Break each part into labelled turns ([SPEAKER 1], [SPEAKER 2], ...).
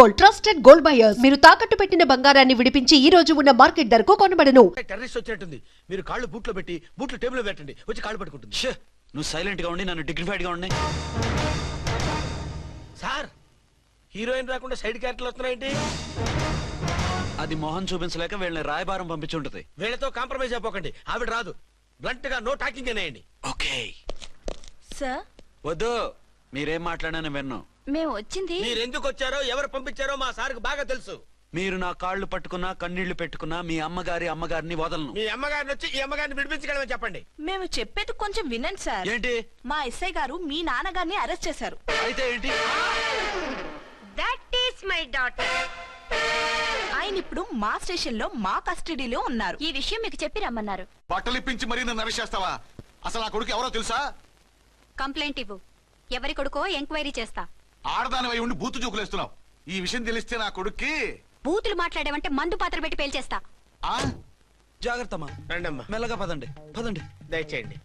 [SPEAKER 1] Gold, trusted gold buyers. మీరు తాకట్టు పెట్టిన బంగారాన్ని విడిపించి ఈ రోజు ఉన్న మార్కెట్ ధరకు కొనబడను.
[SPEAKER 2] టెర్రరిస్ట్ వచ్చినట్టుంది. మీరు కాళ్ళు బూట్లో పెట్టి బూట్లు టేబుల్ పెట్టండి, వచ్చి కాళ్ళు పట్టుకుంటుంది.
[SPEAKER 3] నువ్వు సైలెంట్ గా ఉండి నన్ను డిగ్నిఫైడ్ గా ఉండి.
[SPEAKER 2] సార్, హీరోయిన్ రాకుండా సైడ్ క్యారెక్టర్లు వస్తున్నాయేంటి?
[SPEAKER 3] అది మొహం చూపించలేక వీళ్ళని రాయబారం పంపించుంటది.
[SPEAKER 2] వీళ్ళతో కాంప్రమైజ్ అయిపోకండి. ఆవిడ రాదు. బ్లంట్ గా నో టాకింగ్ అనేయండి.
[SPEAKER 3] Okay
[SPEAKER 4] sir.
[SPEAKER 3] వద్దు, మీరేం మాట్లాడానని విన్ను.
[SPEAKER 4] మేము వచ్చింది
[SPEAKER 2] మీరు ఎందుకు వచ్చారో ఎవరు పంపించారో మా సార్కు బాగా తెలుసు.
[SPEAKER 3] మీరు నా కాళ్ళు పట్టుకున్నా కన్నీళ్లు పెట్టుకున్నా మీ అమ్మగారిని వదలను.
[SPEAKER 2] మీ అమ్మగారిని వచ్చి ఈ అమ్మగారిని విడిపించగలమని చెప్పండి.
[SPEAKER 4] మేము చెప్పేది కొంచెం వినండి సార్.
[SPEAKER 3] ఏంటి?
[SPEAKER 4] మా ఎస్ఐ గారు మీ నాన్నగారిని అరెస్ట్ చేశారు.
[SPEAKER 3] అయితే ఏంటి?
[SPEAKER 4] That is my daughter. ఆయన ఇప్పుడు మా స్టేషన్ లో మా కస్టడీలో ఉన్నారు. ఈ విషయం మీకు చెప్పి రమ్మన్నారు.
[SPEAKER 5] బట్టలిప్పించి మరీ నన్ను అరెస్ట్ చేస్తావా? అసలు ఆ కొడుకు ఎవరో తెలుసా?
[SPEAKER 6] కంప్లైంట్ ఇవ్వు. ఎవరి కొడుకో ఎంక్వైరీ చేస్తా.
[SPEAKER 5] ఆడదానివై ఉండి బూతు జోకులేస్తున్నావు. ఈ విషయం తెలిస్తే నా కొడుక్కి
[SPEAKER 6] బూతులు మాట్లాడేవంటే మందు పాత్ర పెట్టి పేల్చేస్తా.
[SPEAKER 3] జాగ్రత్తమ్మా.
[SPEAKER 2] రండమ్మా.
[SPEAKER 3] మెల్లగా పదండి.
[SPEAKER 2] దయచేయండి.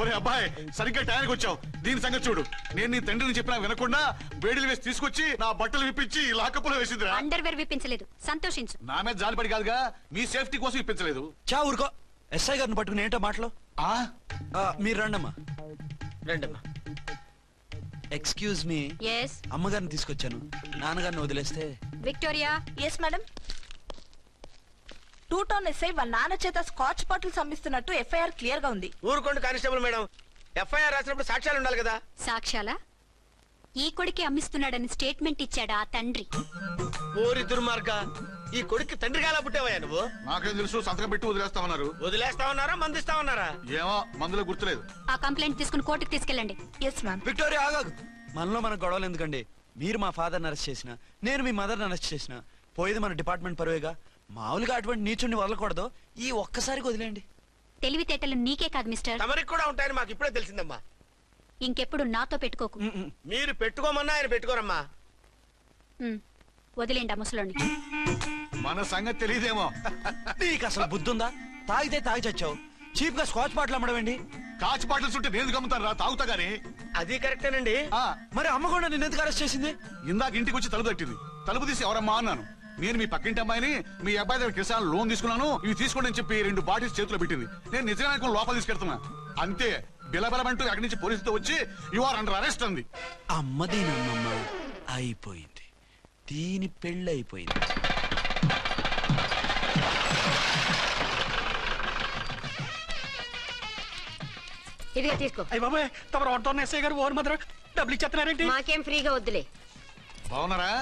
[SPEAKER 5] ఒరే అబ్బాయి, సరిగ్గా టైంకి వచ్చావు. దీని సంగతి చూడు. నేను నీ తండ్రిని చెప్పినా వినకుండా బేడీలు వేసి తీసుకొచ్చి నా బట్టలు విప్పించి లాకప్పులో వేసిందిరా.
[SPEAKER 6] అండర్వేర్ విప్పించలేదు, సంతోషించు.
[SPEAKER 5] నా మీద జాలిపడి కాదుగా, మీ సేఫ్టీ కోసం ఇప్పించలేదు.
[SPEAKER 3] చా ఊరుకో. ఎస్ఐ గారిని పట్టుకుని ఏంటో మాటలు. మీరు రండమ్మా.
[SPEAKER 2] రండమ్మా.
[SPEAKER 3] Excuse me.
[SPEAKER 6] ఎస్.
[SPEAKER 3] అమ్మగారిని తీసుకొచ్చాను. నాన్నగారిని వదిలేస్తే.
[SPEAKER 6] Victoria.
[SPEAKER 4] Yes madam. 2 town SI వాళ్ళ నాన్న చేత స్కాచ్ బాటిల్స్ అమ్మిస్తున్నట్టు ఎఫ్ఐఆర్ క్లియర్ గా ఉంది.
[SPEAKER 2] ఊరుకోండి కానిస్టేబుల్ మేడం. ఎఫ్ఐఆర్ రాసినప్పుడు సాక్ష్యాలు ఉండాలి కదా.
[SPEAKER 6] సాక్ష్యాలా? ఈ కొడుకే అమ్మిస్తున్నాడని స్టేట్మెంట్ ఇచ్చాడా ఆ తండ్రి?
[SPEAKER 2] ఓరి దుర్మార్గ, ఈ కొడుక్కి తండ్రిగా ఎలా పుట్టావయ్యా నువ్వు?
[SPEAKER 5] నాకేం తెలుసు, సంతకం పెట్టి వదిలేస్తామన్నారు.
[SPEAKER 2] వదిలేస్తామన్నారా మందిస్తామన్నారా?
[SPEAKER 5] ఏమో, మందులో గుర్తులేదు.
[SPEAKER 6] ఆ కంప్లైంట్ తీసుకుని కోర్టుకు తీసుకెళ్ళండి.
[SPEAKER 4] Yes ma'am.
[SPEAKER 3] విక్టోరియా ఆగాగు. మనలో మన గొడవలు ఎందుకండి? మీరు మా ఫాదర్ని అరెస్ట్ చేసిన, నేను మీ మదర్ని అరెస్ట్ చేసిన, పోయేది మన డిపార్ట్మెంట్ పరువేగా. మామూలుగా అటువంటి నీచుని వదలకూడదు. ఈ ఒక్కసారికి వదిలేండి.
[SPEAKER 6] తెలివితేటలు నీకే కాదు మిస్టర్,
[SPEAKER 2] తమరికి కూడా ఉంటాయని మాకు ఇప్పుడే తెలిసిందమ్మా.
[SPEAKER 6] ఇంకెప్పుడు నాతో పెట్టుకోకు.
[SPEAKER 2] మీరు పెట్టుకోమన్నా ఆయన పెట్టుకోరమ్మా.
[SPEAKER 6] వదిలేండి ఆ ముసలోని.
[SPEAKER 5] మన సంగతి తెలియదేమో.
[SPEAKER 3] నీకు అసలు బుద్ధుందా? తాగితే తాగి చచ్చావు. చీప్ గా స్కాచ్ బాటిల్ అమ్మడమేంటి?
[SPEAKER 5] కాచి బాటిల్స్ ఉంటే నేను గమ్ముతాను రా, తాగుతా గానీ.
[SPEAKER 2] అది కరెక్టేనండి.
[SPEAKER 3] మరి అమ్మ కూడా నిన్ను ఎందుకు అరెస్ట్ చేసింది?
[SPEAKER 5] ఇందాక ఇంటికి వచ్చి తలుపు తట్టింది. తలుపు తీసి ఎవరమ్మా అన్నాను. నేను మీ పక్కింటి అమ్మాయిని, మీ అబ్బాయి దగ్గర కిసాన్ లోన్ తీసుకున్నాను, ఇవి తీసుకోండి అని చెప్పి 2 బాటిల్స్ చేతిలో పెట్టింది. నేను నిజంగా లోపల తీసుకెళ్తున్నా. అంతే, బిలబెలమంటూ అక్కడి నుంచి పోలీసుతో వచ్చి యు ఆర్ అండర్ అరెస్ట్ అంది.
[SPEAKER 3] అమ్మదీనమ్మమ్మ అయిపోయింది. దీని పెళ్ళి అయిపోయింది.
[SPEAKER 7] ఇదిగా తీసుకో.
[SPEAKER 8] అయ్య బాబాయ్, తమరు ఆటో ఎస్ఐ గారు ఓవర్ మాత్రం డబ్బులు ఇచ్చేస్తున్నారేంటి?
[SPEAKER 7] మాకేం ఫ్రీగా వద్దులే.
[SPEAKER 5] బాగున్నారా?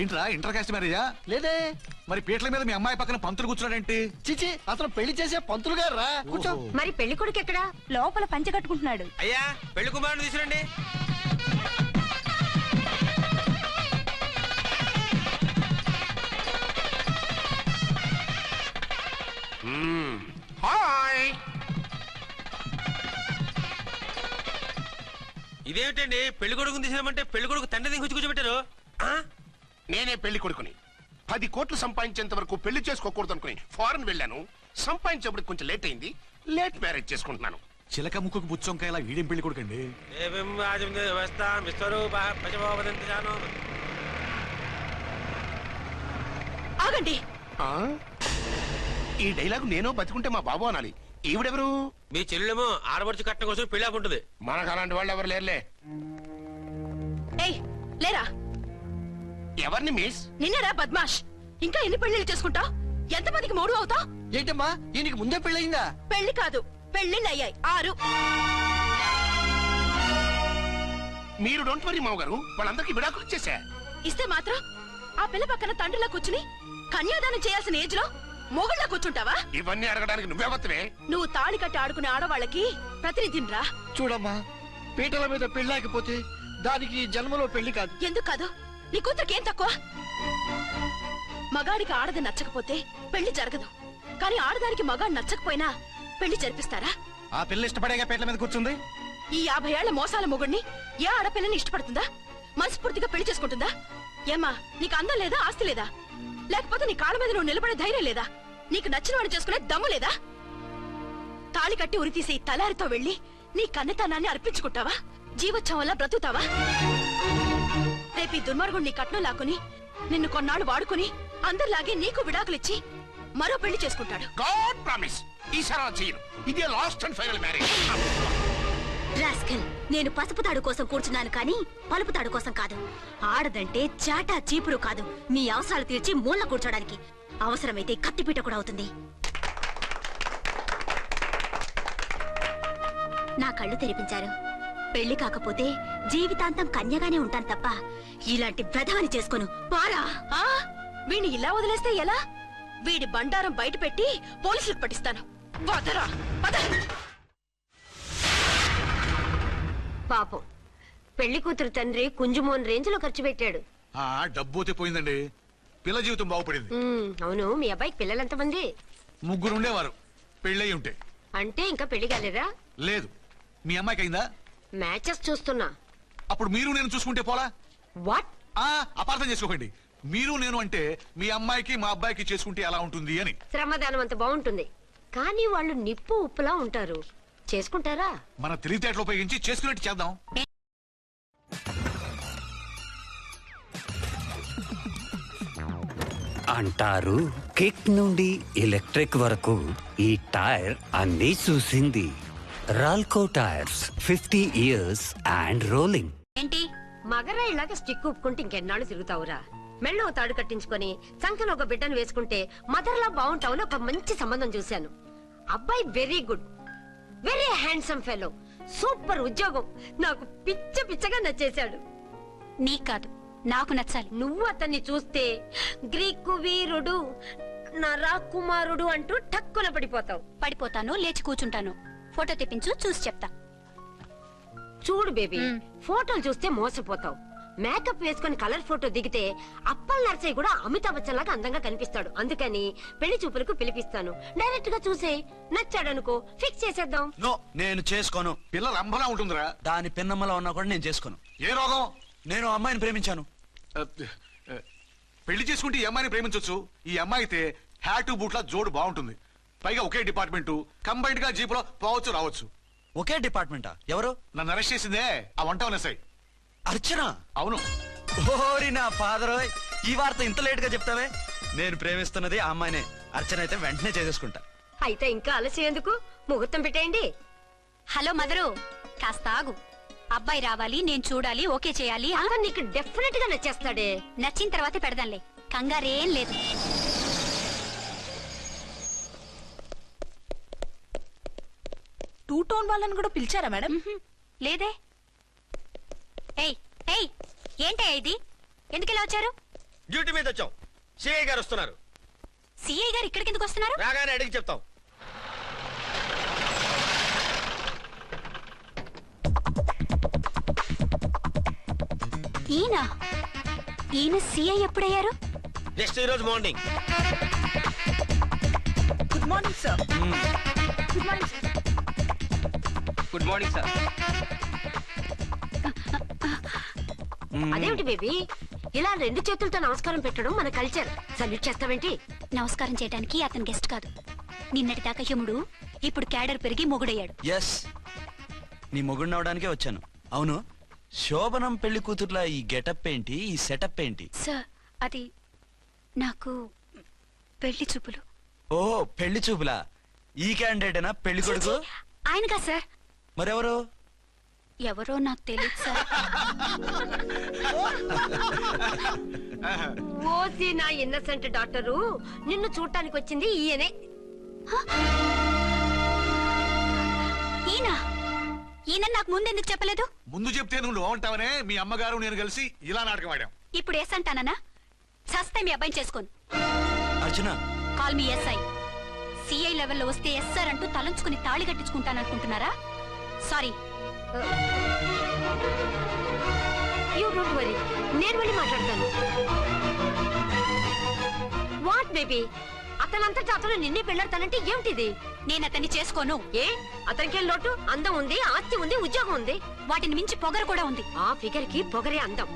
[SPEAKER 5] ఏంట్రా, ఇంటర్ కాస్ట్ మ్యారేజా?
[SPEAKER 8] లేదే.
[SPEAKER 5] మరి పీటల మీద మీ అమ్మాయి పక్కన పంతులు కూర్చున్నాడేంటి?
[SPEAKER 8] చిచి, అతను పెళ్లి చేసే పంతులు గారు రా. కూర్చో.
[SPEAKER 7] మరి పెళ్లి కొడుకు ఎక్కడా?
[SPEAKER 4] లోపల పంచె కట్టుకుంటున్నాడు.
[SPEAKER 2] అయ్యా, పెళ్లి కుమారుని తీసుకురండి. హాయ్. ఇదేమిటండి, పెళ్లి కొడుకుని తీసినామంటే పెళ్లి కొడుకు తండ్రి దిగి కూర్చోబెట్టారు.
[SPEAKER 9] నేనే పెళ్లి కొడుకుని 10 కోట్లు సంపాదించేంత వరకు పెళ్లి చేసుకోకూడదు అనుకుని ఫారెన్ వెళ్ళాను. సంపాదించేప్పుడు కొంచెం లేట్ అయింది. లేట్ మ్యారేజ్ చేసుకుంటున్నాను.
[SPEAKER 5] చిలక ముక్కుకు బుచ్చొంకాయ ఇలా వీడేం పెళ్లి కొడుకండి?
[SPEAKER 4] ఆగండి.
[SPEAKER 9] ఈ డైలాగ్ నేను బతికుంటే మా బాబు అనాలి. ఈవిడెవరు?
[SPEAKER 2] మీ చెల్లెమో ఆడబడుచు కట్నం కోసం పెళ్లి ఆపుంటది.
[SPEAKER 9] మనకు అలాంటి వాళ్ళు ఎవరు లేరులే.
[SPEAKER 4] ఏయ్, లేరా.
[SPEAKER 9] ఎవరిని మిస్?
[SPEAKER 4] నిన్నరా బద్మాష్. ఇంకా ఎన్ని పెళ్లిళ్ళు చేసుకుంటా? ఎంతమందికి మూడు అవుతా?
[SPEAKER 8] ఏంటమ్మా, ఈయనకి ముందే పెళ్ళయిందా?
[SPEAKER 4] పెళ్లి కాదు, పెళ్లిళ్ళు అయ్యాయి 6.
[SPEAKER 9] మీరు డోంట్ వరీ మామగారు, వాళ్ళందరికీ విడాకులు ఇచ్చేసా.
[SPEAKER 4] ఇస్తే మాత్రం ఆ పిల్ల పక్కన తండ్రిలా కూర్చుని కన్యాదానం చేయాల్సిన ఏజ్ లో మొగుళ్ళ కూర్చుంటావా?
[SPEAKER 9] ఇవన్నీ అడగడానికి నువ్వెవత్తవే?
[SPEAKER 4] నువ్వు తాళి కట్టి ఆడుకునే ఆడవాళ్ళకి ప్రతినిధినిరా.
[SPEAKER 8] చూడమ్మా, పీటల మీద పెళ్ళాకపోతే దానికి జన్మలో పెళ్లి కాదు.
[SPEAKER 4] ఎందుకు కాదు? నీ కూతురికేం తక్కువ? మగాడికి ఆడది నచ్చకపోతే పెళ్లి జరగదు. కానీ ఆడదానికి మగాడు నచ్చకపోయినా పెళ్లి జరిపిస్తారా?
[SPEAKER 8] ఆ పిల్ల ఇష్టపడేగా పీటల మీద కూర్చుంది.
[SPEAKER 4] ఈ 50 ఏళ్ల మోసాల మొగుడిని ఏ ఆడపిల్లని ఇష్టపడుతుందా? మనస్ఫూర్తిగా పెళ్లి చేసుకుంటుందా? ఏమ్మా, నీకు అందం లేదా, ఆస్తి లేదా? లేకపోతే నీ కాళ్ళ మీద నువ్వు నిలబడే ధైర్యం లేదా? నీకు నచ్చిన వాడిని చేసుకునే దమ్ము లేదా? తాళి కట్టి ఉరి తీసే ఈ తలారితో వెళ్లి నీ కన్నెతనాన్ని అర్పించుకుంటావా? జీవోత్సవం వల్ల బ్రతుకుతావా? రేపు ఈ దుర్మార్గుడు నీ కట్నం లాక్కుని నిన్ను కొన్నాళ్ళు వాడుకుని అందరిలాగే నీకు విడాకులిచ్చి మరో పెళ్లి చేసుకుంటాడు.
[SPEAKER 9] గాడ్ ప్రామిస్ ఈసారి అలా చేయను. ఇదే last and final marriage.
[SPEAKER 6] Rascal, నేను పసుపు తాడు కోసం కూర్చున్నాను కానీ పలుపు తాడు కోసం కాదు. ఆడదంటే చాటా చీపురు కాదు, నీ అవసరాలు తీర్చి మూల కూర్చోడానికి. అవసరమైతే కత్తిపీట కూడా అవుతుంది. నా కళ్ళు తెరిపించారు. పెళ్లి కాకపోతే జీవితాంతం కన్యగానే ఉంటాను తప్ప ఇలాంటి ప్రధాని చేసుకోను. పారా!
[SPEAKER 4] వీణ్ణి ఇలా వదిలేస్తే ఎలా? వీడి బండారం బయట పెట్టి పోలీసులకు పట్టిస్తాను. వదరా, వద.
[SPEAKER 7] పాపం పెళ్లి కూతురు తండ్రి కుంజుమోన్ రేంజ్ లో ఖర్చు పెట్టాడు.
[SPEAKER 5] ఆ డబ్బు అయితే పోయిందండి, పిల్ల జీవితం బాగుపడింది.
[SPEAKER 7] అవును, మీ అబ్బాయికి పిల్లలు ఎంతమంది?
[SPEAKER 5] 3 ఉండేవారు, పెళ్ళయి ఉంటే.
[SPEAKER 7] అంటే ఇంకా పెళ్లి కాలేదా?
[SPEAKER 5] లేదు. మీ అమ్మాయికి అయిందా?
[SPEAKER 7] మ్యాచెస్ చూస్తున్నా.
[SPEAKER 5] అప్పుడు మీరు నేను చూసుకుంటే పోలా?
[SPEAKER 7] వాట్?
[SPEAKER 5] అపార్థం చేసుకోకండి. మీరు నేను అంటే మీ అమ్మాయికి మా అబ్బాయికి చేసుకుంటే ఎలా ఉంటుంది అని.
[SPEAKER 7] శ్రమదానం అంత బాగుంటుంది, కానీ వాళ్ళు నిప్పు ఉప్పులా ఉంటారు. చేసుకుంటారా?
[SPEAKER 5] మన తెలివితేటలు ఉపయోగించి చేసుకున్నట్టు చేద్దాం.
[SPEAKER 10] అంటారు కిక్ నుండి ఎలక్ట్రిక్ వరకు ఈ టైర్ అన్నీ చూసింది. రాల్కో టైర్స్ 50 years అండ్ రోలింగ్.
[SPEAKER 7] ఏంటి మగరా ఇలాగ స్టిక్ ఉప్పుకుంటే ఇంకెన్నాళ్ళు తిరుగుతావురా? మెళ్ళో తాడు కట్టించుకొని సంఖ్యలో ఒక బిడ్డను వేసుకుంటే మదర్లా బాగుంటావుని ఒక మంచి సంబంధం చూశాను. అబ్బాయి very good, very handsome fellow, super ఉద్యోగం. నాకు పిచ్చగా నచ్చేశాడు.
[SPEAKER 6] నీకు కాదు, నాకు నచ్చాలి.
[SPEAKER 7] నువ్వు అతన్ని చూస్తే గ్రీకు వీరుడు, నా రాకుమారుడు అంటూ టక్కున పడిపోతావు.
[SPEAKER 6] పడిపోతాను, లేచి కూర్చుంటాను. ఫోటో తెప్పించు, చూసి చెప్తా.
[SPEAKER 7] చూడు బేబీ, ఫోటోలు చూస్తే మోసపోతావు. మేకప్ వేసుకుని కలర్ ఫోటో దిగితే అప్పల్ నర్సయ్య కూడా అమితాబ్ బచ్చన్ లాగా అందంగా కనిపిస్తాడు. అందుకని పెళ్లి చూపులకు పిలిపిస్తాను. డైరెక్ట్ గా చూసే నచ్చాడనుకో ఫిక్స్ చేసేద్దాం.
[SPEAKER 3] నో, నేను చేసుకోను.
[SPEAKER 5] పిల్ల రంభలా ఉంటుందిరా.
[SPEAKER 3] దాని పిన్నమ్మలా ఉన్నా కూడా నేను చేసుకోను.
[SPEAKER 5] ఏ రోగం?
[SPEAKER 3] నేను అమ్మాయిని ప్రేమించాను.
[SPEAKER 5] పెళ్లి చేసుకుంటే ఈ అమ్మాయిని ప్రేమించొచ్చు. ఈ అమ్మాయి అయితే హ్యాటు బూట్ల జోడు బాగుంటుంది. పైగా ఒకే డిపార్ట్మెంట్, కంబైన్డ్ గా జీపులో పోవచ్చు రావచ్చు.
[SPEAKER 3] ఒకే డిపార్ట్మెంటా? ఎవరు?
[SPEAKER 5] నన్ను అరెస్ట్ చేసిందే ఆ వంట ఎస్ఐ
[SPEAKER 3] అర్చన.
[SPEAKER 5] అవును.
[SPEAKER 3] ఓరి నా ఫాదర్, ఈ వార్త ఇంత లేట్ గా చెప్తావే? నేను ప్రేమిస్తున్నది ఆ అమ్మాయినే. అర్చన అయితే వెంటనే చేసేసుకుంటా.
[SPEAKER 7] అయితే ఇంకా ఆలస్యం ఎందుకు? ముహూర్తం పెట్టేయండి.
[SPEAKER 6] హలో మదరు, కాస్త ఆగు. అబ్బాయి రావాలి, నేను చూడాలి, ఓకే చేయాలి.
[SPEAKER 7] అతను నీకు డెఫినెట్ గా నచ్చేస్తాడే.
[SPEAKER 6] నచ్చిన తర్వాత పెడదాంలే, కంగారేం లేదు.
[SPEAKER 4] టూ టోన్ వాళ్ళని కూడా పిలిచారా మేడం?
[SPEAKER 6] లేదే. ఏయ్ ఏయ్, ఏంటయ్యా ఇది? ఎందుకు ఇలా వచ్చారు?
[SPEAKER 2] డ్యూటీ మీద వచ్చాం. సిఐ గారు వస్తున్నారు.
[SPEAKER 6] సిఐ గారు ఇక్కడికి ఎందుకు వస్తున్నారు?
[SPEAKER 2] రాగానే అడిగి చెప్తాం.
[SPEAKER 6] ఈయన సిఐ ఎప్పుడయ్యారు?
[SPEAKER 2] నెక్స్ట్ ఈ రోజు morning.
[SPEAKER 4] Good morning sir. Good morning sir.
[SPEAKER 10] Good morning sir.
[SPEAKER 7] అదేమిటి బేబీ, ఇలా 2 చేతులతో నమస్కారం పెట్టడం మన కల్చర్. సల్యూట్ చేస్తావేంటి?
[SPEAKER 6] నమస్కారం చేయడానికి అతను గెస్ట్ కాదు. నిన్నటి దాకా యముడు, ఇప్పుడు క్యాడర్ పెరిగి మొగుడయ్యాడు.
[SPEAKER 3] ఎస్, నీ మొగుడిని అవడానికే వచ్చాను. అవును, శోభనం పెళ్లి కూతుర్లా ఈ గెటప్ ఏంటి, ఈ సెటప్ ఏంటి?
[SPEAKER 6] సార్, అది నాకు పెళ్లి చూపులు.
[SPEAKER 3] ఓ, పెళ్లి చూపులా? ఈ క్యాండిడేటేనా పెళ్లి కొడుకు?
[SPEAKER 6] ఆయనగా సార్.
[SPEAKER 3] మరెవరు?
[SPEAKER 6] ఎవరో నాకు తెలియదు సార్.
[SPEAKER 7] ఓసి నా ఇన్నసెంట్ డాక్టరు, నిన్ను చూడటానికి వచ్చింది ఈయనే.
[SPEAKER 6] ఈయన నాకు ముందెందుకు చెప్పలేదు?
[SPEAKER 5] ముందు చెప్తే నువ్వు బాగుంటావనే మీ అమ్మగారు నేను కలిసి ఇలా నాటకం ఆడాం.
[SPEAKER 6] ఇప్పుడు ఎస్ అంటానా? సస్తే మీ అబ్బాయిని చేసుకోను.
[SPEAKER 3] అర్చన,
[SPEAKER 6] కాల్ మీ ఎస్ఐ. సిఐ లెవెల్లో వస్తే ఎస్ఆర్ అంటూ తలంచుకుని తాళి కట్టించుకుంటాననుకుంటున్నారా? సారీ.
[SPEAKER 7] యూ డోంట్ వరీ, నేను వెళ్ళి మాట్లాడతాను. వాట్ బేబీ, అతనంతటా అతను నిన్నే పెళ్ళాడతానంటే ఏమిటిది?
[SPEAKER 6] నేను అతన్ని చేసుకోను.
[SPEAKER 7] ఏ, అతనికేం లోటు? అందం ఉంది, ఆస్తి ఉంది, ఉద్యోగం ఉంది.
[SPEAKER 6] వాటిని మించి పొగరు కూడా ఉంది.
[SPEAKER 7] ఆ ఫిగర్ కి పొగరే అందం.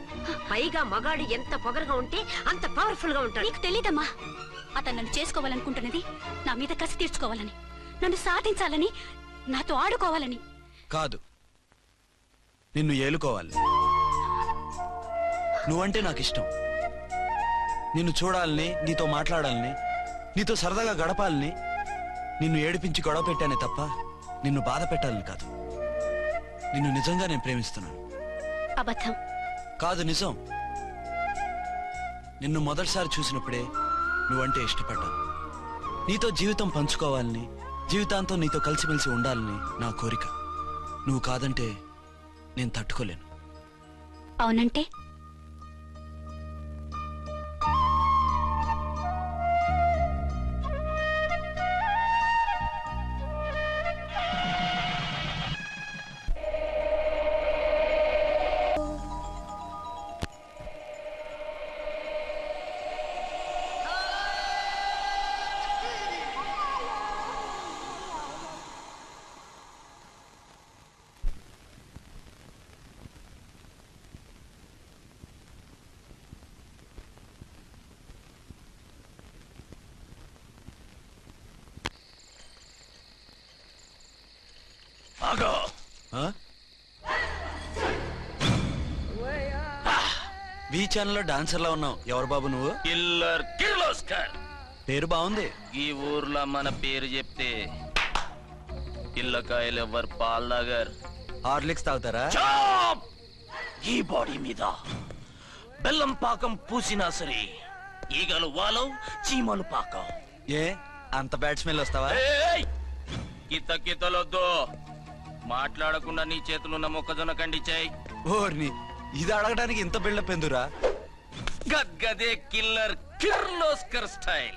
[SPEAKER 7] పైగా మగాడు ఎంత పొగరుగా ఉంటే అంత పవర్ఫుల్ గా ఉంటాడు.
[SPEAKER 6] నీకు తెలీదమ్మా, అతను నన్ను చేసుకోవాలనుకుంటున్నది నా మీద కసి తీర్చుకోవాలని, నన్ను సాధించాలని, నాతో ఆడుకోవాలని.
[SPEAKER 3] కాదు, నిన్ను ఏలుకోవాలి. నువ్వంటే నాకు ఇష్టం. నిన్ను చూడాలని, నీతో మాట్లాడాలని, నీతో సరదాగా గడపాలని, నిన్ను ఏడిపించి గొడవ పెట్టానే తప్ప నిన్ను బాధ పెట్టాలని కాదు. నిన్ను నిజంగా నేను ప్రేమిస్తున్నాను.
[SPEAKER 6] అబద్ధం.
[SPEAKER 3] కాదు, నిజం. నిన్ను మొదటిసారి చూసినప్పుడే నువ్వంటే ఇష్టపడ్డాను. నీతో జీవితం పంచుకోవాలని, జీవితాంతం నీతో కలిసిమెలిసి ఉండాలని నా కోరిక. నువ్వు కాదంటే నేను తట్టుకోలేను.
[SPEAKER 6] అవునంటే
[SPEAKER 3] వి ఛానల్లో డాన్సర్లా ఉన్నావు. ఎవరు బాబు నువ్వు?
[SPEAKER 11] కిల్లర్ కిర్లోస్కర్.
[SPEAKER 3] పేరు బాగుంది.
[SPEAKER 11] ఈ ఊర్లో మన పేరు చెప్తే పిల్లకాయలు ఎవరు పాల్ తాగర్.
[SPEAKER 3] హార్లిక్స్ తాగుతారా?
[SPEAKER 11] ఈ బాడీ మీద బెల్లం పాకం పూసినా సరే ఈగలు వాలవు, చీమలు పాకం.
[SPEAKER 3] ఏ అంత బ్యాడ్ స్మెల్ వస్తావా?
[SPEAKER 11] కితలొద్దు. మాట్లాడకుండా నీ చేతులున్న మొక్కజొన్న కండిచాయి.
[SPEAKER 3] ఓర్ని, ఇది అడగడానికి ఇంత బిల్డప్ ఎందురా?
[SPEAKER 11] గద్గదే కిల్లర్ కిర్లోస్కర్ స్టైల్.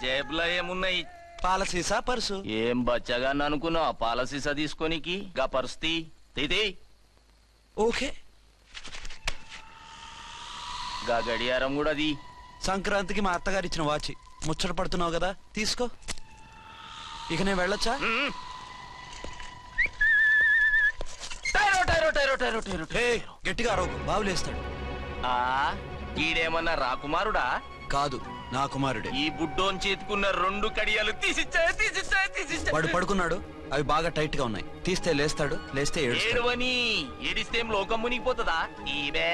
[SPEAKER 11] జేబులో ఏమున్నాయి?
[SPEAKER 3] పాల సీసా, పర్సు.
[SPEAKER 11] ఏం బచ్చగా అనుకున్నావు? పాల సీసా తీసుకోనికి గా పరిస్థితి తీది.
[SPEAKER 3] ఓకే.
[SPEAKER 11] గా గడియారం కూడా అది.
[SPEAKER 3] సంక్రాంతికి మా అత్తగారు ఇచ్చిన వాచి. ముచ్చట పడుతున్నావు కదా, తీసుకో. ఇక నేను వెళ్ళొచ్చా? గట్టిగా అరవకు, బావులేస్తాడు.
[SPEAKER 11] ఈడేమన్నా రాకుమారుడా?
[SPEAKER 3] కాదు, నా కుమారుడే.
[SPEAKER 11] ఈ బుడ్డోన్ చేతుకున్న 2 కడియాలు తీసిచ్చా.
[SPEAKER 3] వాడు పడుకున్నాడు, అవి బాగా టైట్ గా ఉన్నాయి. తీస్తే లేస్తాడు, లేస్తే
[SPEAKER 11] ఏడువని. ఏడిస్తే లోకం మునిగిపోతుందా? ఈబే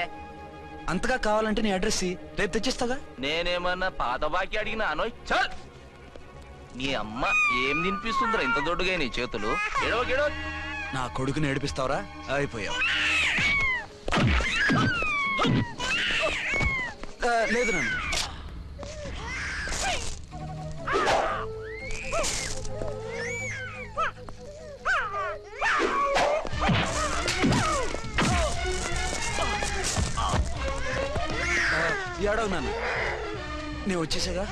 [SPEAKER 3] అంతగా కావాలంటే నీ అడ్రస్ రేపు తెచ్చిస్తాగా.
[SPEAKER 11] నేనేమన్నా పాత బాకి అడిగినా అనోయ్. చల్, నీ అమ్మ ఏం తినిపిస్తుందిరా ఇంత దొడ్డుగా నీ చేతులు? గెడవ
[SPEAKER 3] నా కొడుకుని ఏడిపిస్తావరా? అయిపోయావు. లేదు నన్ను. ఏడవు నాన్న, నేను వచ్చేసాగా.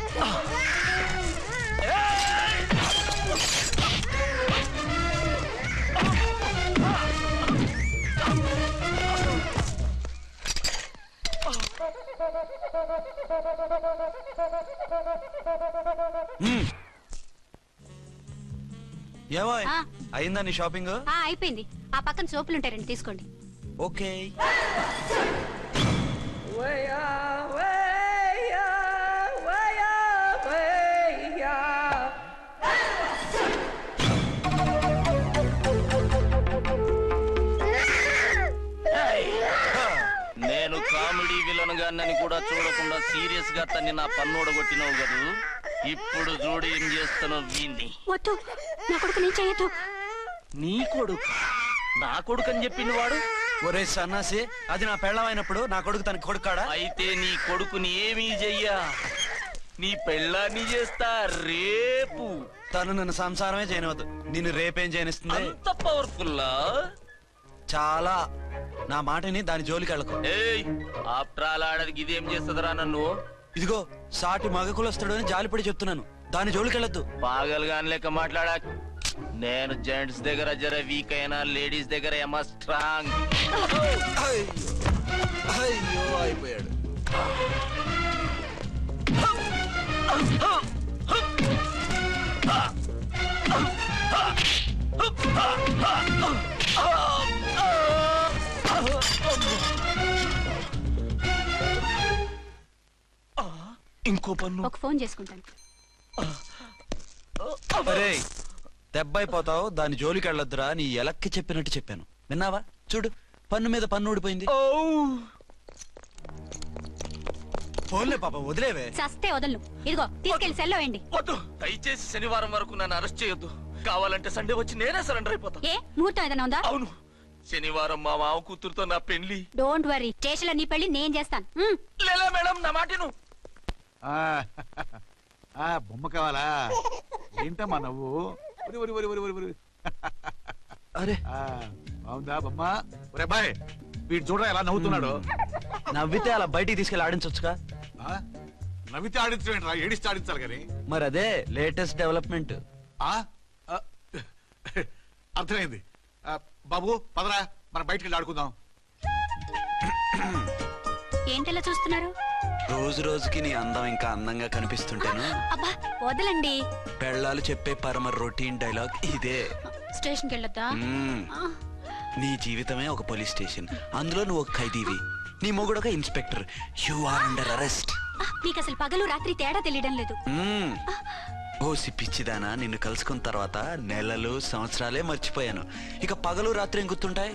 [SPEAKER 3] ఏమో అయిందా నీ షాపింగ్?
[SPEAKER 6] అయిపోయింది. ఆ పక్కన సోపులుంటాయి, రండి తీసుకోండి.
[SPEAKER 3] ఓకే.
[SPEAKER 11] నేను కామెడీ విలన్ గాన్నని కూడా చూడకుండా సీరియస్ గా తన్ని నా పన్నోడగొట్టినావు కదూ. ఇప్పుడు చూడు ఏం చేస్తున్నావు వీణ్ణి.
[SPEAKER 6] వద్దు, నా కొడుకు నేను చేయొద్దు.
[SPEAKER 11] నీ కొడుకు? నా కొడుకు అని చెప్పింది వాడు.
[SPEAKER 3] ఒరే సన్నాసి, అది నా పెళ్ళమైనప్పుడు నా కొడుకు తన కొడుకాడా?
[SPEAKER 11] అయితే నీ కొడుకుని ఏమీ చెయ్యా, నీ పెళ్ళాన్ని చేస్తా రేపు.
[SPEAKER 3] తను నన్ను సంసారమే చేయనవద్దు, నిన్ను రేపేం చేయనిస్తుంది?
[SPEAKER 11] అంత పవర్ఫుల్లా?
[SPEAKER 3] చాలా. నా మాటని దాని జోలికి వెళ్ళకు.
[SPEAKER 11] ఆఫ్టర్ ఆల్ ఆడదికి ఇదేం చేస్తుందిరా నన్ను?
[SPEAKER 3] ఇదిగో సాటి మగకులొస్తాడు అని జాలిపడి చెప్తున్నాను, దాని జోలికి వెళ్ళొద్దు.
[SPEAKER 11] పాగలుగాని లెక్క మాట్లాడా. నేను జెంట్స్ దగ్గర జర వీక్ అయినా లేడీస్ దగ్గర ఏమో స్ట్రాంగ్.
[SPEAKER 3] అయ్యో అయిపోయాడు.
[SPEAKER 11] ఇంకో పన్ను.
[SPEAKER 6] ఒక ఫోన్ చేసుకుంటాను.
[SPEAKER 3] అరే దెబ్బైపోతావు, దాని జోలికి వెళ్ళొద్దురా. నీ ఎలక్కి చెప్పినట్టు చెప్పాను, విన్నావా? చూడు పన్ను మీద పన్ను ఊడిపోయింది. ఫోన్లే పాప, వదిలేవే.
[SPEAKER 6] సస్తే వదలను. ఇదిగో తీసుకెళ్లి సెల్లో వేయండి.
[SPEAKER 11] వద్దు, దయచేసి శనివారం వరకు నన్ను అరెస్ట్ చేయొద్దు. కావాలంటే సండే వచ్చి నేనే సరెండర్ అయిపోతా.
[SPEAKER 6] ఏ ముహూర్తం ఏదైనా ఉందా?
[SPEAKER 11] అవును, శనివారం మా మావ కూతురుతో నా పెళ్లి.
[SPEAKER 6] డోంట్ వరీ, స్టేషన్ లో నీ పెళ్లి నేను చేస్తాను.
[SPEAKER 11] లేలా మేడం, నా మాటను.
[SPEAKER 5] బొమ్మ కావాలా? ఏంటమ్మా నవ్వు?
[SPEAKER 3] అరే
[SPEAKER 5] బాగుందా బొమ్మ? ఒరే బాయ్, వీడు చూడరా ఎలా నవ్వుతున్నాడు.
[SPEAKER 3] నవ్వితే అలా బయటికి తీసుకెళ్ళి ఆడించొచ్చుగా.
[SPEAKER 5] నవ్వితే ఆడించడం, ఏడిస్తే ఆడించాలి కానీ.
[SPEAKER 3] మరి అదే లేటెస్ట్ డెవలప్మెంట్.
[SPEAKER 5] అర్థమైంది. బాబు పదరా, మనం బయటికి వెళ్ళి ఆడుకుందాం.
[SPEAKER 6] ఏంటలా చూస్తున్నారు?
[SPEAKER 3] రోజు రోజుకి నీ అందం ఇంకా అందంగా కనిపిస్తుంటాను.
[SPEAKER 6] అబ్బా వదలండి.
[SPEAKER 3] పెళ్ళాలు చెప్పే పరమ రొటీన్ డైలాగ్ ఇదే.
[SPEAKER 6] స్టేషన్కి వెళ్ళొద్దా?
[SPEAKER 3] నీ జీవితమే ఒక పోలీస్ స్టేషన్, అందులో నువ్వు ఒక ఖైదీవి, నీ మొగుడు ఒక inspector. You are under arrest.
[SPEAKER 6] మీకు అసలు పగలు రాత్రి తేడా తెలియడం లేదు.
[SPEAKER 3] ఓ సిప్పిచ్చిదానా, నిన్ను కలుసుకున్న తర్వాత నెలలు సంవత్సరాలే మర్చిపోయాను. ఇక పగలు రాత్రి ఏం గుర్తుంటాయి?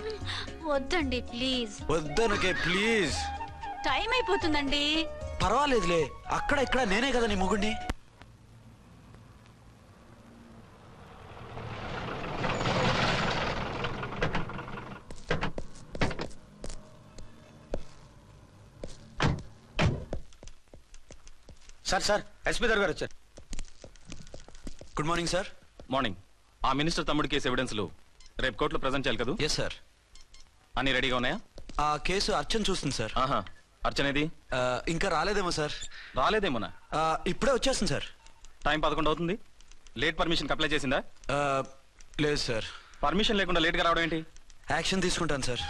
[SPEAKER 6] వద్దండి ప్లీజ్.
[SPEAKER 3] వద్దనుకే ప్లీజ్.
[SPEAKER 6] టైం అయిపోతుందండి.
[SPEAKER 3] పర్వాలేదులే, అక్కడ ఇక్కడ నేనే కదా నీ మొగుడిని.
[SPEAKER 2] సార్ ఎస్పీ గారు వచ్చారు.
[SPEAKER 3] Good morning sir.
[SPEAKER 12] మార్నింగ్. ఆ మినిస్టర్ తమ్ముడి కేసు ఎవిడెన్స్లు రేపు కోర్టులో ప్రెజెంట్ చేయాలి కదా?
[SPEAKER 3] Yes sir.
[SPEAKER 12] అన్ని రెడీగా ఉన్నాయా?
[SPEAKER 3] ఆ కేసు అర్చన్ చూస్తుంది సార్.
[SPEAKER 12] ఆహా, అర్చనేది?
[SPEAKER 3] ఇంకా రాలేదేమో సార్.
[SPEAKER 12] రాలేదేమోనా?
[SPEAKER 3] ఇప్పుడే వచ్చేస్తుంది సార్.
[SPEAKER 12] టైం 11 అవుతుంది. లేట్ పర్మిషన్ అప్లై చేసిందా?
[SPEAKER 3] లేదు సార్.
[SPEAKER 12] పర్మిషన్ లేకుండా లేట్ గా రావడం ఏంటి?
[SPEAKER 3] యాక్షన్ తీసుకుంటాను సార్.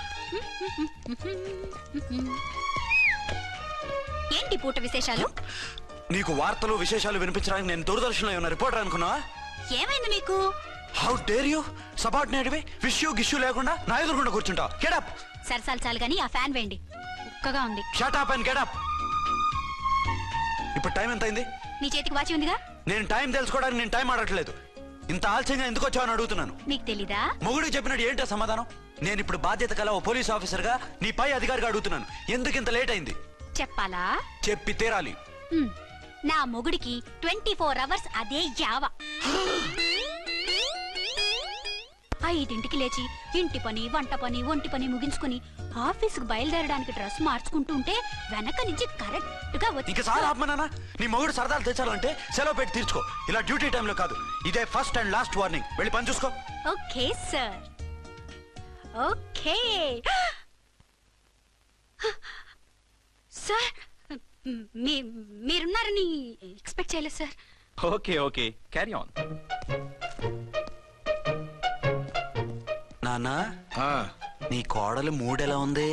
[SPEAKER 6] ఏంటి పూట విశేషాలు?
[SPEAKER 3] నీకు వార్తలు విశేషాలు వినిపించడానికి నేను దూరదర్శన్లో ఉన్న రిపోర్టర్ అనుకున్నావా?
[SPEAKER 6] ఏమైంది మీకు?
[SPEAKER 3] హౌ డేర్ యూ సబార్డినేట్వి విష్యూ గిష్యూ లేకుండా నా ఎదురుకుండా కూర్చుంటావు? Get up.
[SPEAKER 6] సరసాలు చాలు గానీ ఆ ఫ్యాన్ వేయండి, ఉక్కగా ఉంది.
[SPEAKER 3] Shut up and get up. ఇప్పుడు టైం ఎంత అయింది?
[SPEAKER 6] నీ చేతికి వాచి ఉందిగా.
[SPEAKER 3] నేను టైం తెలుసుకోవడానికి నేను టైం ఆడట్లేదు. ఇంత ఆలస్యంగా ఎందుకు వచ్చావని అడుగుతున్నాను.
[SPEAKER 6] మీకు తెలీదా?
[SPEAKER 3] మొగుడికి చెప్పినట్టు ఏంటో సమాధానం? నేను ఇప్పుడు బాధ్యత కల ఓ పోలీస్ ఆఫీసర్ గా నీ పై అధికారిగా అడుగుతున్నాను, ఎందుకు ఇంత లేట్ అయింది?
[SPEAKER 6] చెప్పాలా?
[SPEAKER 3] చెప్పి తీరాలి.
[SPEAKER 6] నా మొగుడికి 24 అవర్స్ అదే యావ. 5ంటికి లేచి ఇంటి పని, వంట పని, ఒంటి పని ముగించుకుని ఆఫీసుకు బయలుదేరడానికి డ్రెస్ మార్చుకుంటూ ఉంటే వెనక నుంచి కరెక్ట్ గా వచ్చి.
[SPEAKER 3] ఇంకా సార్ ఆత్మనానా, నీ మొగుడు సరదాలు తెచ్చాలంటే సెలవు పెట్టి తీర్చుకో. ఇలా డ్యూటీ టైంలో కాదు. ఇదే ఫస్ట్ అండ్ లాస్ట్ వార్నింగ్. వెళ్ళి పని చూసుకో.
[SPEAKER 6] Okay sir, okay sir. మీరున్నారని ఎక్స్పెక్ట్ చేయలేదు sir.
[SPEAKER 12] Okay okay, carry on.
[SPEAKER 3] నానా, నీ కోడలు మూడెలా ఉంది?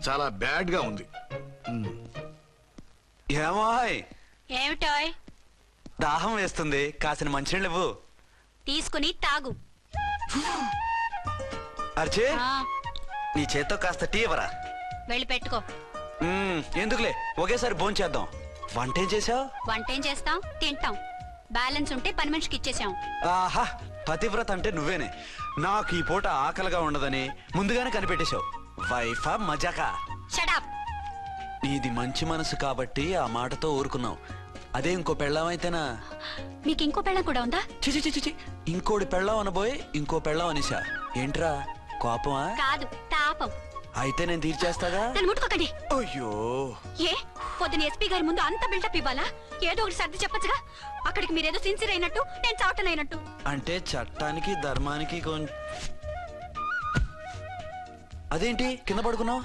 [SPEAKER 5] చాలా బ్యాడ్ గా ఉంది.
[SPEAKER 3] ఏమాయ్?
[SPEAKER 6] ఏమిటాయ్?
[SPEAKER 3] దాహం వేస్తుంది, కాసిన మంచినీళ్ళు ఇవ్వు.
[SPEAKER 6] తీసుకుని తాగు.
[SPEAKER 3] అర్చే, నీ చేత్తో కాస్త టీ ఇవ్వరా.
[SPEAKER 6] వెళ్ళి పెట్టుకో.
[SPEAKER 3] ఎందుకులే, ఒకేసారి భోంచేద్దాం. వంటేం చేసావు?
[SPEAKER 6] వంటేం చేస్తాం, తింటాం. బ్యాలెన్స్ ఉంటే పని మనిషికి ఇచ్చేసాం.
[SPEAKER 3] ఆహా, పతివ్రత అంటే నువ్వేనే. నాకు ఈ పూట ఆకలిగా ఉండదని ముందుగానే కనిపెట్టేశావు. వైఫా మజాకా?
[SPEAKER 6] Shut up.
[SPEAKER 3] నీది మంచి మనసు కాబట్టి ఆ మాటతో ఊరుకున్నావు. అదే ఇంకో పెళ్ళాం అయితేనా?
[SPEAKER 6] మీకు ఇంకో పెళ్ళం కూడా ఉందా?
[SPEAKER 3] చిచి, ఇంకోటి పెళ్ళాం అనబోయి ఇంకో పెళ్ళాం అనిసా. ఏంట్రా కోపమా?
[SPEAKER 6] కాదు, తాపం.
[SPEAKER 3] అయితే నేను తీర్చేస్తాగా.
[SPEAKER 6] నన్ను ముట్టుకోకండి.
[SPEAKER 3] అయ్యో,
[SPEAKER 6] ఏ పొద్దున ఎస్పీ గారి ముందు అంత బిల్డప్ ఇవ్వాలా? ఏదో ఒకటి సర్ది చెప్పచ్చుగా. అక్కడికి మీరేదో సిన్సియర్ అయినట్టు, నేను చావటం అయినట్టు.
[SPEAKER 3] అంటే చట్టానికి ధర్మానికి అదేంటి కింద పడుకున్నావు?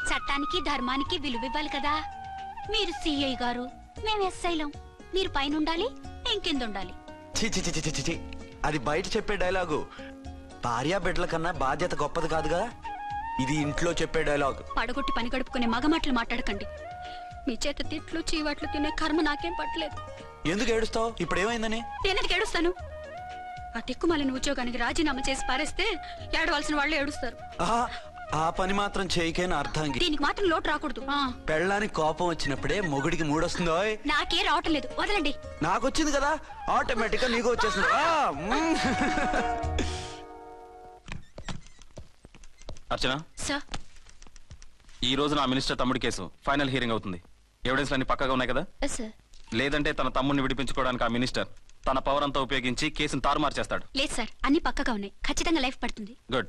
[SPEAKER 6] చట్టానికి ధర్మానికి విలువ ఇవ్వాలి కదా. మీరు సిఐ గారు, మేము ఎస్ఐలం. మీరు పైన ఉండాలి, నేను కింద ఉండాలి.
[SPEAKER 3] చి, అది బయట చెప్పే డైలాగు. భార్యా బిడ్డల కన్నా బాధ్యత గొప్పది కాదుగా. ఇది ఇంట్లో చెప్పే డైలాగ్.
[SPEAKER 6] పడగొట్టి పని గడుపుకునే మగమాటలు మాట్లాడకండి. మీ చేత తిట్లు చీవాట్లు తినే కర్మ నాకేం పట్టలేదు.
[SPEAKER 3] ఎందుకు ఏడుస్తావు? ఇప్పుడు ఏమైందని?
[SPEAKER 6] నేనెందుకు ఏడుస్తాను? ఆ తిక్కుమాలిన ఉద్యోగానికి రాజీనామా చేసి పారేస్తే ఏడవలసిన వాళ్ళు ఏడుస్తారు.
[SPEAKER 3] ఆ పని మాత్రం చేయకేన అర్థంగి.
[SPEAKER 6] దీనికి మాత్రం లోటు రాకూడదు.
[SPEAKER 3] పెళ్ళానికి కోపం వచ్చినప్పుడే మొగుడికి మూడొస్తుందో?
[SPEAKER 6] నాకే రావటం లేదు, వదలండి.
[SPEAKER 3] నాకు వచ్చింది కదా, ఆటోమేటిక్ గా నీకు వచ్చేసింది.
[SPEAKER 12] అర్చన,
[SPEAKER 4] సార్
[SPEAKER 12] ఈ రోజు నా మినిస్టర్ తమ్ముడి కేసు ఫైనల్ హియరింగ్ అవుతుంది. ఎవిడెన్స్ అన్ని పక్కగా ఉన్నాయి కదా?
[SPEAKER 4] సార్
[SPEAKER 12] లేదంటే తన తమ్ముడిని విడిపించుకోవడానికి ఆ మినిస్టర్ తన పవర్ అంతా ఉపయోగించి కేసును తారుమారు చేస్తాడు.
[SPEAKER 4] లేదు సార్, అన్ని పక్కగా ఉన్నాయి. ఖచ్చితంగా లైఫ్ పడుతుంది.
[SPEAKER 12] గుడ్.